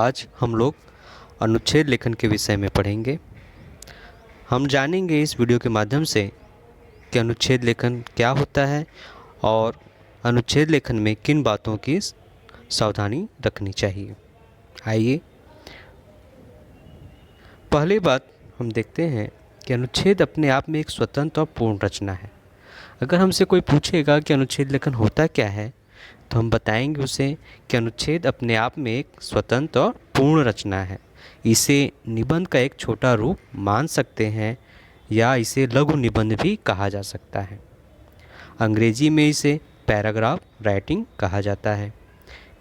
आज हम लोग अनुच्छेद लेखन के विषय में पढ़ेंगे। हम जानेंगे इस वीडियो के माध्यम से कि अनुच्छेद लेखन क्या होता है और अनुच्छेद लेखन में किन बातों की सावधानी रखनी चाहिए। आइए, पहली बात हम देखते हैं कि अनुच्छेद अपने आप में एक स्वतंत्र और पूर्ण रचना है। अगर हमसे कोई पूछेगा कि अनुच्छेद लेखन होता क्या है, तो हम बताएंगे उसे कि अनुच्छेद अपने आप में एक स्वतंत्र और पूर्ण रचना है। इसे निबंध का एक छोटा रूप मान सकते हैं या इसे लघु निबंध भी कहा जा सकता है। अंग्रेजी में इसे पैराग्राफ राइटिंग कहा जाता है।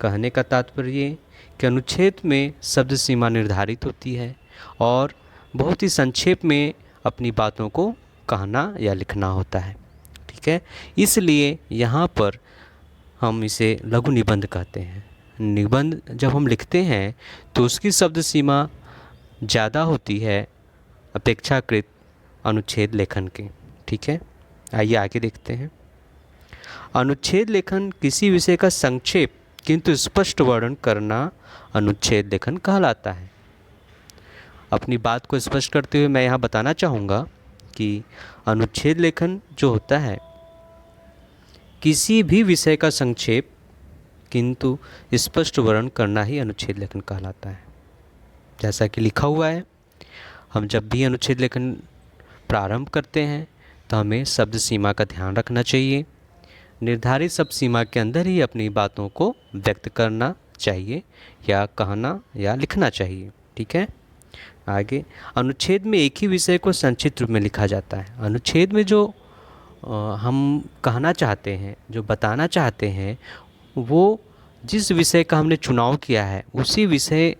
कहने का तात्पर्य ये कि अनुच्छेद में शब्द सीमा निर्धारित होती है और बहुत ही संक्षेप में अपनी बातों को कहना या लिखना होता है। ठीक है, इसलिए यहाँ पर हम इसे लघु निबंध कहते हैं। निबंध जब हम लिखते हैं तो उसकी शब्द सीमा ज़्यादा होती है अपेक्षाकृत अनुच्छेद लेखन के। ठीक है, आइए आगे देखते हैं। अनुच्छेद लेखन किसी विषय का संक्षेप किंतु स्पष्ट वर्णन करना अनुच्छेद लेखन कहलाता है। अपनी बात को स्पष्ट करते हुए मैं यहाँ बताना चाहूँगा कि अनुच्छेद लेखन जो होता है किसी भी विषय का संक्षेप किंतु स्पष्ट वर्णन करना ही अनुच्छेद लेखन कहलाता है। जैसा कि लिखा हुआ है, हम जब भी अनुच्छेद लेखन प्रारंभ करते हैं तो हमें शब्द सीमा का ध्यान रखना चाहिए। निर्धारित शब्द सीमा के अंदर ही अपनी बातों को व्यक्त करना चाहिए या कहना या लिखना चाहिए। ठीक है, आगे अनुच्छेद में एक ही विषय को संक्षिप्त रूप में लिखा जाता है। अनुच्छेद में जो हम कहना चाहते हैं, जो बताना चाहते हैं, वो जिस विषय का हमने चुनाव किया है उसी विषय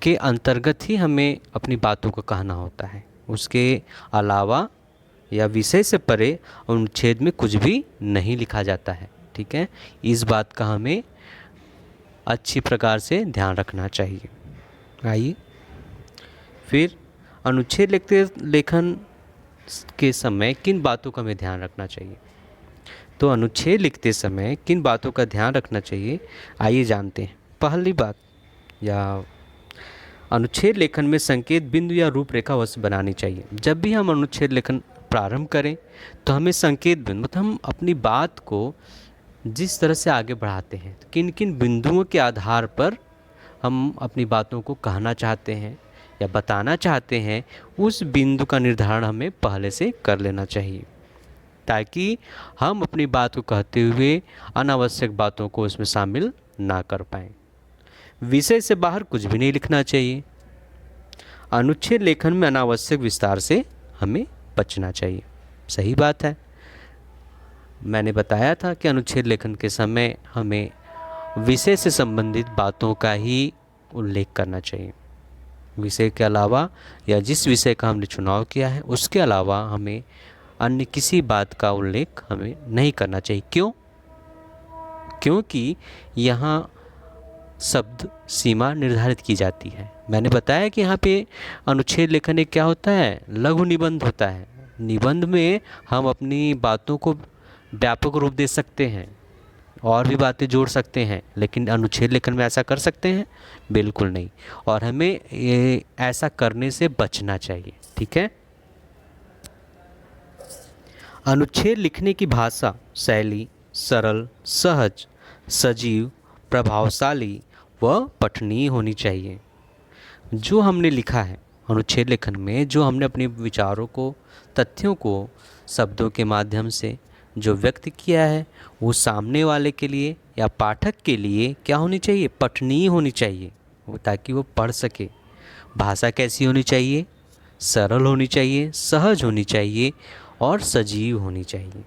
के अंतर्गत ही हमें अपनी बातों को कहना होता है। उसके अलावा या विषय से परे अनुच्छेद में कुछ भी नहीं लिखा जाता है। ठीक है, इस बात का हमें अच्छी प्रकार से ध्यान रखना चाहिए। आइए फिर अनुच्छेद लेखन के समय किन बातों का हमें ध्यान रखना चाहिए। तो अनुच्छेद लिखते समय किन बातों का ध्यान रखना चाहिए, आइए जानते हैं। पहली बात, या अनुच्छेद लेखन में संकेत बिंदु या रूपरेखा अवश्य बनानी चाहिए। जब भी हम अनुच्छेद लेखन प्रारंभ करें तो हमें संकेत बिंदु, मतलब हम अपनी बात को जिस तरह से आगे बढ़ाते हैं, तो किन किन बिंदुओं के आधार पर हम अपनी बातों को कहना चाहते हैं या बताना चाहते हैं, उस बिंदु का निर्धारण हमें पहले से कर लेना चाहिए, ताकि हम अपनी बात को कहते हुए अनावश्यक बातों को उसमें शामिल ना कर पाएँ। विषय से बाहर कुछ भी नहीं लिखना चाहिए। अनुच्छेद लेखन में अनावश्यक विस्तार से हमें बचना चाहिए। सही बात है, मैंने बताया था कि अनुच्छेद लेखन के समय हमें विषय से संबंधित बातों का ही उल्लेख करना चाहिए। विषय के अलावा या जिस विषय का हमने चुनाव किया है उसके अलावा हमें अन्य किसी बात का उल्लेख हमें नहीं करना चाहिए। क्यों? क्योंकि यहाँ शब्द सीमा निर्धारित की जाती है। मैंने बताया कि यहाँ पे अनुच्छेद लेखन एक क्या होता है, लघु निबंध होता है। निबंध में हम अपनी बातों को व्यापक रूप दे सकते हैं और भी बातें जोड़ सकते हैं, लेकिन अनुच्छेद लेखन में ऐसा कर सकते हैं? बिल्कुल नहीं, और हमें ये ऐसा करने से बचना चाहिए। ठीक है, अनुच्छेद लिखने की भाषा शैली सरल, सहज, सजीव, प्रभावशाली व पठनीय होनी चाहिए। जो हमने लिखा है अनुच्छेद लेखन में, जो हमने अपने विचारों को, तथ्यों को शब्दों के माध्यम से जो व्यक्त किया है, वो सामने वाले के लिए या पाठक के लिए क्या होनी चाहिए, पठनीय होनी चाहिए, ताकि वो पढ़ सके। भाषा कैसी होनी चाहिए, सरल होनी चाहिए, सहज होनी चाहिए और सजीव होनी चाहिए।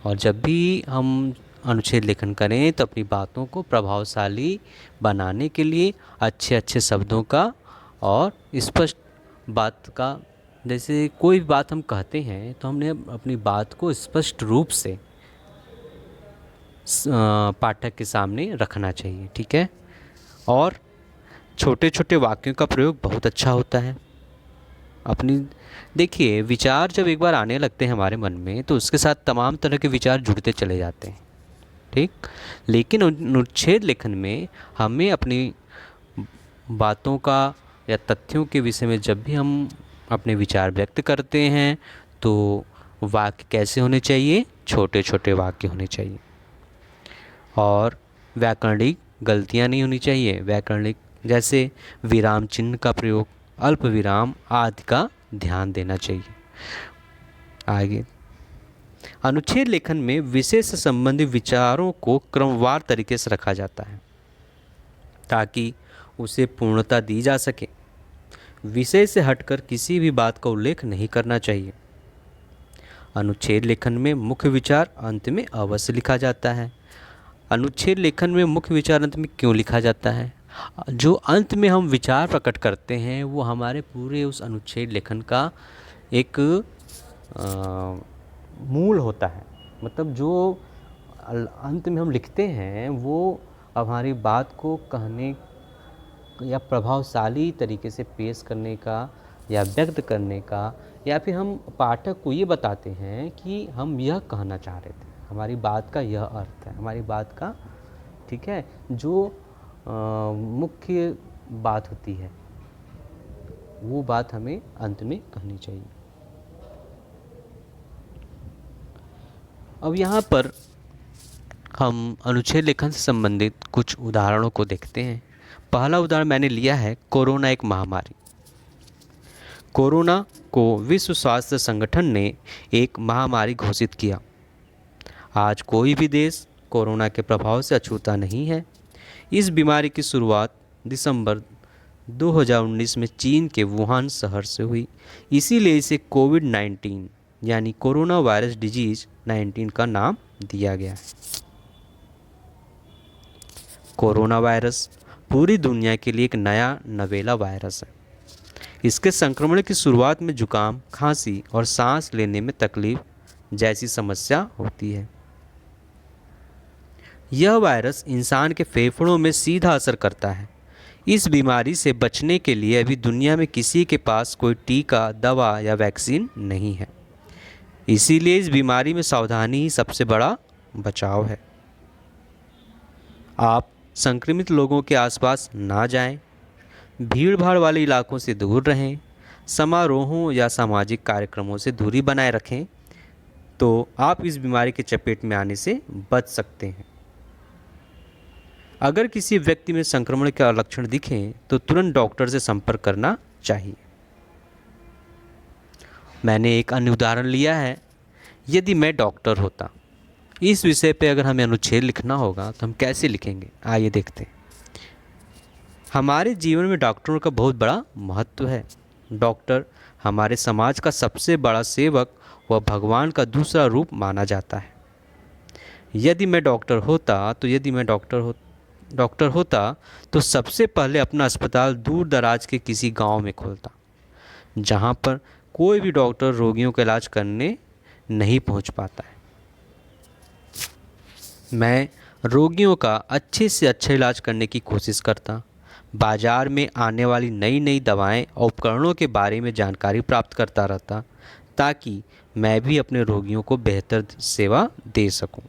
और जब भी हम अनुच्छेद लेखन करें तो अपनी बातों को प्रभावशाली बनाने के लिए अच्छे अच्छे शब्दों का और स्पष्ट बात का, जैसे कोई भी बात हम कहते हैं तो हमने अपनी बात को स्पष्ट रूप से पाठक के सामने रखना चाहिए। ठीक है, और छोटे छोटे वाक्यों का प्रयोग बहुत अच्छा होता है। अपनी देखिए, विचार जब एक बार आने लगते हैं हमारे मन में तो उसके साथ तमाम तरह के विचार जुड़ते चले जाते हैं। ठीक, लेकिन अनुच्छेद लेखन में हमें अपनी बातों का या तथ्यों के विषय में जब भी हम अपने विचार व्यक्त करते हैं तो वाक्य कैसे होने चाहिए, छोटे छोटे वाक्य होने चाहिए और व्याकरणिक गलतियाँ नहीं होनी चाहिए। व्याकरणिक जैसे विराम चिन्ह का प्रयोग, अल्प विराम आदि का ध्यान देना चाहिए। आगे, अनुच्छेद लेखन में विषय से संबंधित विचारों को क्रमवार तरीके से रखा जाता है ताकि उसे पूर्णता दी जा सके। विषय से हटकर किसी भी बात का उल्लेख नहीं करना चाहिए। अनुच्छेद लेखन में मुख्य विचार अंत में अवश्य लिखा जाता है। अनुच्छेद लेखन में मुख्य विचार अंत में क्यों लिखा जाता है? जो अंत में हम विचार प्रकट करते हैं वो हमारे पूरे उस अनुच्छेद लेखन का एक मूल होता है। मतलब जो अंत में हम लिखते हैं वो हमारी बात को कहने या प्रभावशाली तरीके से पेश करने का या व्यक्त करने का, या फिर हम पाठक को ये बताते हैं कि हम यह कहना चाह रहे थे, हमारी बात का यह अर्थ है, हमारी बात का, ठीक है, जो मुख्य बात होती है वो बात हमें अंत में कहनी चाहिए। अब यहाँ पर हम अनुच्छेद लेखन से संबंधित कुछ उदाहरणों को देखते हैं। पहला उदाहरण मैंने लिया है कोरोना एक महामारी। कोरोना को विश्व स्वास्थ्य संगठन ने एक महामारी घोषित किया। आज कोई भी देश कोरोना के प्रभाव से अछूता नहीं है। इस बीमारी की शुरुआत दिसंबर 2019 में चीन के वुहान शहर से हुई। इसीलिए इसे कोविड-19 यानी कोरोना वायरस डिजीज 19 का नाम दिया गया है। कोरोना वायरस पूरी दुनिया के लिए एक नया नवेला वायरस है। इसके संक्रमण की शुरुआत में जुकाम, खांसी और सांस लेने में तकलीफ जैसी समस्या होती है। यह वायरस इंसान के फेफड़ों में सीधा असर करता है। इस बीमारी से बचने के लिए अभी दुनिया में किसी के पास कोई टीका, दवा या वैक्सीन नहीं है। इसीलिए इस बीमारी में सावधानी ही सबसे बड़ा बचाव है। आप संक्रमित लोगों के आसपास ना जाएं, भीड़ भाड़ वाले इलाकों से दूर रहें, समारोहों या सामाजिक कार्यक्रमों से दूरी बनाए रखें, तो आप इस बीमारी के चपेट में आने से बच सकते हैं। अगर किसी व्यक्ति में संक्रमण के लक्षण दिखें तो तुरंत डॉक्टर से संपर्क करना चाहिए। मैंने एक अन्य उदाहरण लिया है, यदि मैं डॉक्टर होता। इस विषय पे अगर हमें अनुच्छेद लिखना होगा तो हम कैसे लिखेंगे, आइए देखते हैं। हमारे जीवन में डॉक्टरों का बहुत बड़ा महत्व है। डॉक्टर हमारे समाज का सबसे बड़ा सेवक व भगवान का दूसरा रूप माना जाता है। यदि मैं डॉक्टर होता तो सबसे पहले अपना अस्पताल दूर दराज के किसी गांव में खोलता, जहां पर कोई भी डॉक्टर रोगियों का इलाज करने नहीं पहुंच पाता है। मैं रोगियों का अच्छे से अच्छा इलाज करने की कोशिश करता, बाज़ार में आने वाली नई नई दवाएं और उपकरणों के बारे में जानकारी प्राप्त करता रहता, ताकि मैं भी अपने रोगियों को बेहतर सेवा दे सकूं।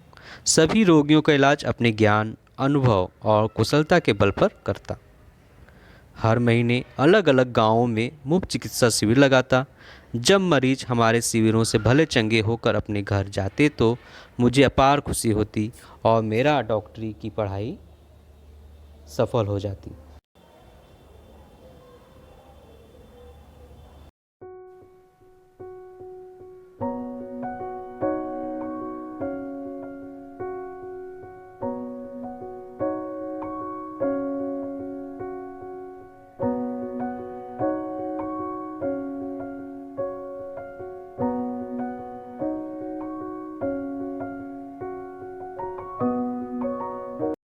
सभी रोगियों का इलाज अपने ज्ञान, अनुभव और कुशलता के बल पर करता। हर महीने अलग अलग गांवों में मुफ्त चिकित्सा शिविर लगाता। जब मरीज हमारे शिविरों से भले चंगे होकर अपने घर जाते तो मुझे अपार खुशी होती और मेरा डॉक्टरी की पढ़ाई सफल हो जाती।